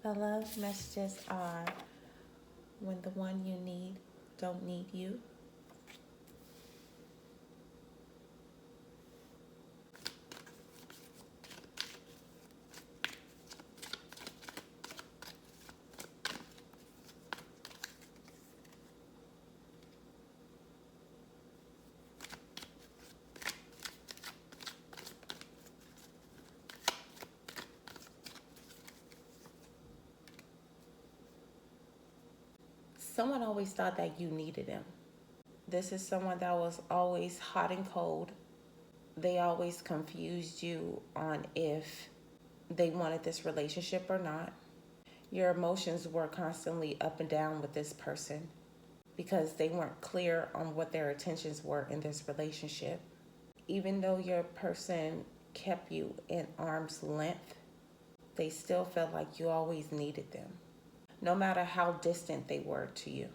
The love messages are when the one you need don't need you. Someone always thought that you needed them. This is someone that was always hot and cold. They always confused you on if they wanted this relationship or not. Your emotions were constantly up and down with this person because they weren't clear on what their intentions were in this relationship. Even though your person kept you in arm's length, they still felt like you always needed them, no matter how distant they were to you,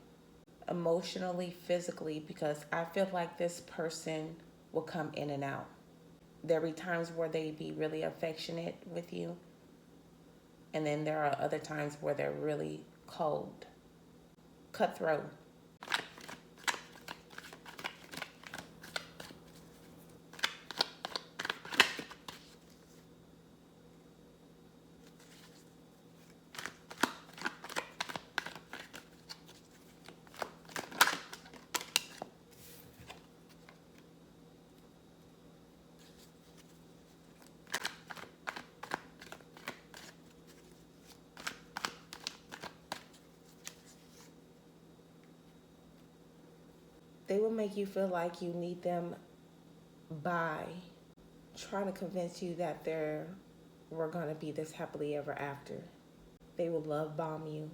emotionally, physically, because I feel like this person will come in and out. There be times where they be really affectionate with you, and then there are other times where they're really cold, cutthroat. They will make you feel like you need them by trying to convince you that we're going to be this happily ever after. They will love bomb you.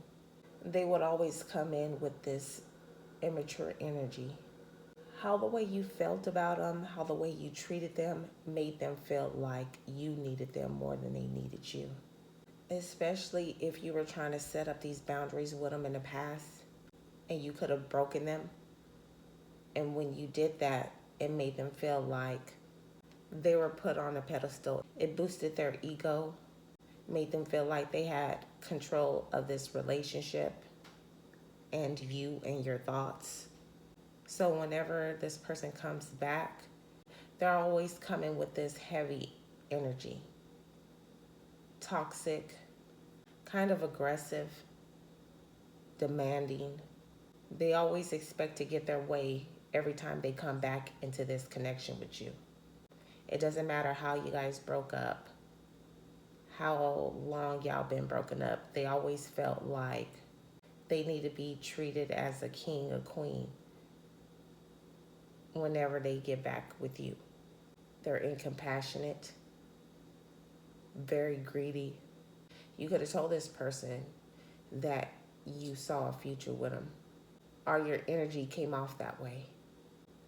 They would always come in with this immature energy. How the way you felt about them, how the way you treated them made them feel like you needed them more than they needed you. Especially if you were trying to set up these boundaries with them in the past and you could have broken them. And when you did that, it made them feel like they were put on a pedestal. It boosted their ego, made them feel like they had control of this relationship and you and your thoughts. So whenever this person comes back, they're always coming with this heavy energy, toxic, kind of aggressive, demanding. They always expect to get their way every time they come back into this connection with you. It doesn't matter how you guys broke up, how long y'all been broken up. They always felt like they need to be treated as a king or queen whenever they get back with you. They're incompassionate, very greedy. You could have told this person that you saw a future with them, or your energy came off that way.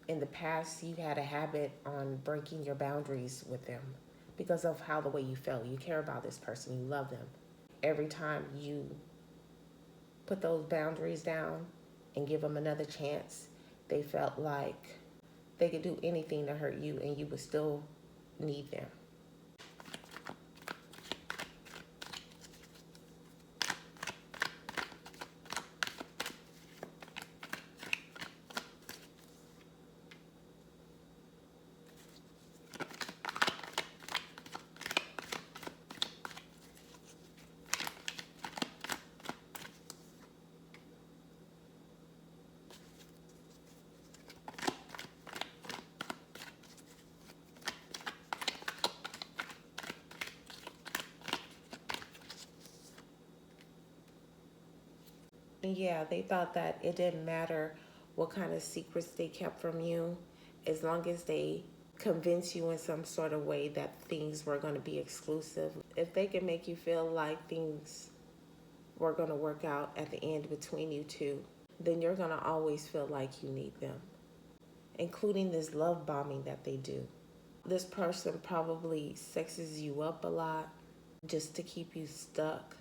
In the past, you had a habit on breaking your boundaries with them because of how the way you felt. You care about this person, you love them. Every time you put those boundaries down and give them another chance, they felt like they could do anything to hurt you and you would still need them. Yeah, they thought that it didn't matter what kind of secrets they kept from you, as long as they convince you in some sort of way that things were going to be exclusive. If they can make you feel like things were going to work out at the end between you two, then you're going to always feel like you need them, including this love bombing that they do. This person probably sexes you up a lot just to keep you stuck,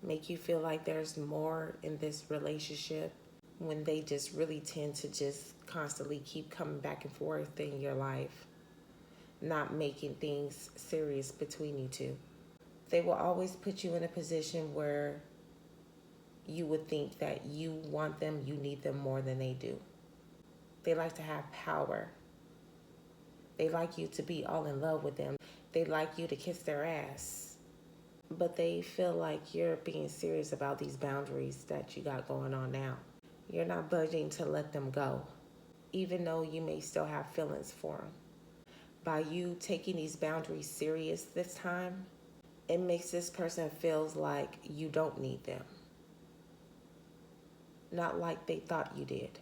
make you feel like there's more in this relationship when they just really tend to just constantly keep coming back and forth in your life, not making things serious between you two. They will always put you in a position where you would think that you want them, you need them more than they do. They like to have power. They like you to be all in love with them. They like you to kiss their ass. But they feel like you're being serious about these boundaries that you got going on now. You're not budging to let them go, even though you may still have feelings for them. By you taking these boundaries serious this time, it makes this person feels like you don't need them. Not like they thought you did.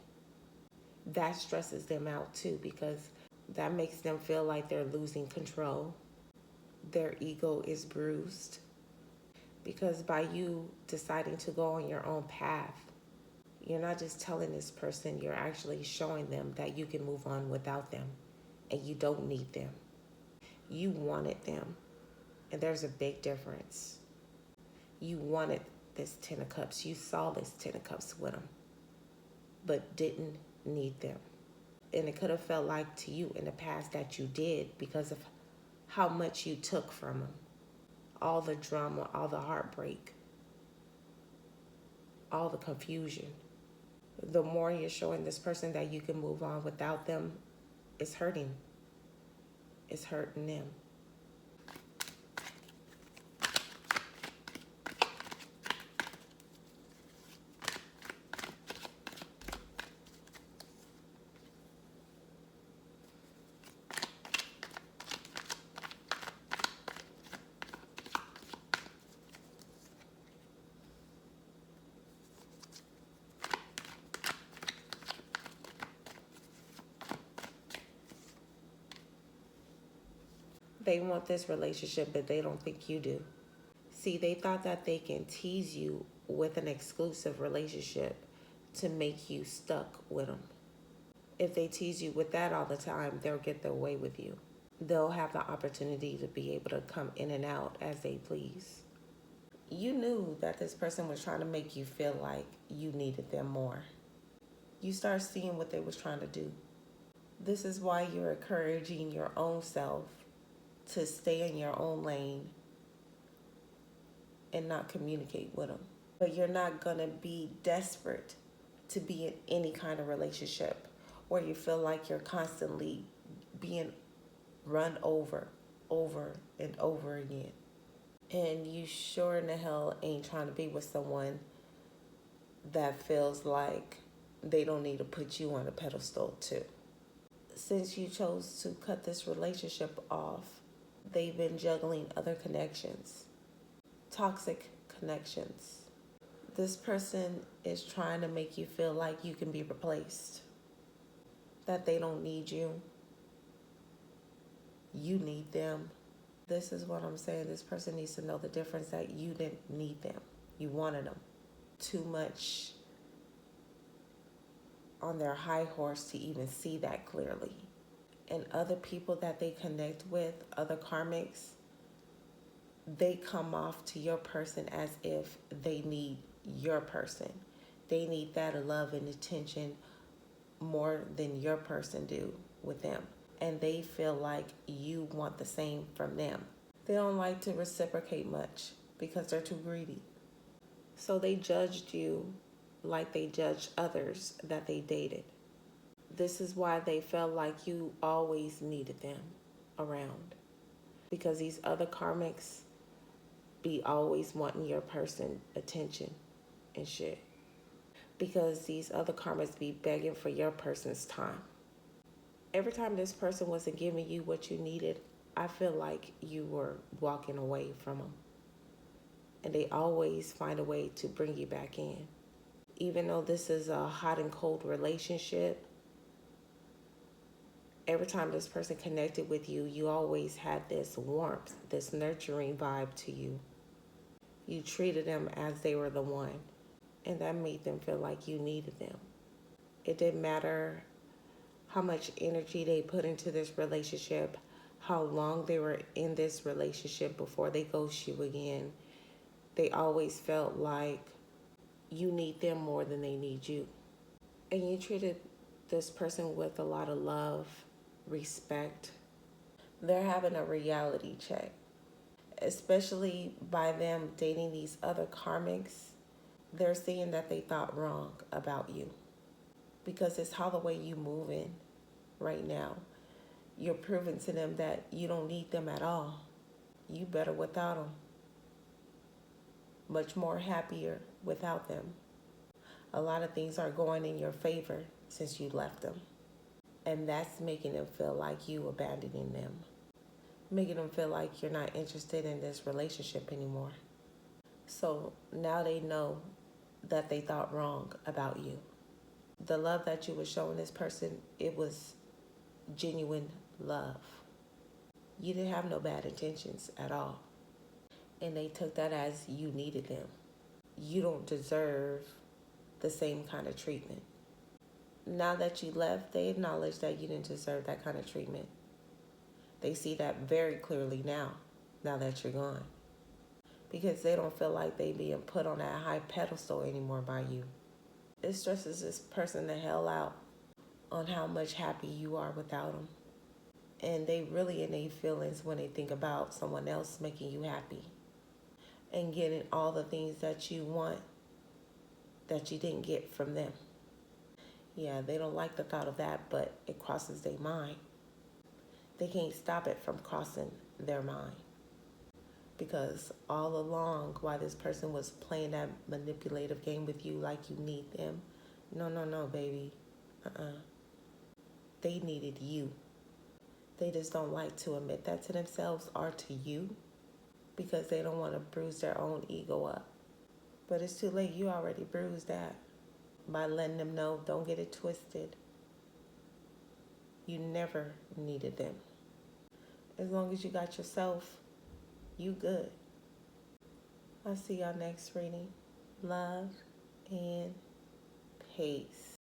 That stresses them out too, because that makes them feel like they're losing control. Their ego is bruised. Because by you deciding to go on your own path, you're not just telling this person, you're actually showing them that you can move on without them and you don't need them. You wanted them, and there's a big difference. You wanted this 10 of Cups. You saw this 10 of Cups with them, but didn't need them. And it could have felt like to you in the past that you did because of how much you took from them. All the drama, all the heartbreak, all the confusion. The more you're showing this person that you can move on without them, it's hurting. It's hurting them. They want this relationship, but they don't think you do. See, they thought that they can tease you with an exclusive relationship to make you stuck with them. If they tease you with that all the time, they'll get their way with you. They'll have the opportunity to be able to come in and out as they please. You knew that this person was trying to make you feel like you needed them more. You start seeing what they was trying to do. This is why you're encouraging your own self to stay in your own lane and not communicate with them. But you're not going to be desperate to be in any kind of relationship where you feel like you're constantly being run over and over again. And you sure in the hell ain't trying to be with someone that feels like they don't need to put you on a pedestal too. Since you chose to cut this relationship off, they've been juggling other connections, toxic connections. This person is trying to make you feel like you can be replaced, that they don't need you. You need them. This is what I'm saying. This person needs to know the difference, that you didn't need them. You wanted them. Too much on their high horse to even see that clearly. And other people that they connect with, other karmics, they come off to your person as if they need your person. They need that love and attention more than your person do with them. And they feel like you want the same from them. They don't like to reciprocate much because they're too greedy. So they judged you like they judged others that they dated. This is why they felt like you always needed them around. Because these other karmics be always wanting your person attention and shit. Because these other karmics be begging for your person's time. Every time this person wasn't giving you what you needed, I feel like you were walking away from them. And they always find a way to bring you back in. Even though this is a hot and cold relationship, every time this person connected with you, you always had this warmth, this nurturing vibe to you. You treated them as they were the one. And that made them feel like you needed them. It didn't matter how much energy they put into this relationship, how long they were in this relationship before they ghost you again. They always felt like you need them more than they need you. And you treated this person with a lot of love, respect. They're having a reality check. especially by them dating these other karmics. They're seeing that they thought wrong about you because it's how the way you move in right now. You're proving to them that you don't need them at all. You better without them. Much more happier without them. A lot of things are going in your favor since you left them. And that's making them feel like you abandoning them. Making them feel like you're not interested in this relationship anymore. So now they know that they thought wrong about you. The love that you were showing this person, it was genuine love. You didn't have no bad intentions at all. And they took that as you needed them. You don't deserve the same kind of treatment. Now that you left, they acknowledge that you didn't deserve that kind of treatment. They see that very clearly now that you're gone. Because they don't feel like they being put on that high pedestal anymore by you. It stresses this person the hell out on how much happy you are without them. And they really in their feelings when they think about someone else making you happy and getting all the things that you want that you didn't get from them. Yeah, they don't like the thought of that, but it crosses their mind. They can't stop it from crossing their mind. Because all along, while this person was playing that manipulative game with you like you need them, no, baby. They needed you. They just don't like to admit that to themselves or to you because they don't want to bruise their own ego up. But it's too late. You already bruised that by letting them know, don't get it twisted. You never needed them. As long as you got yourself, you good. I'll see y'all next reading. Love and peace.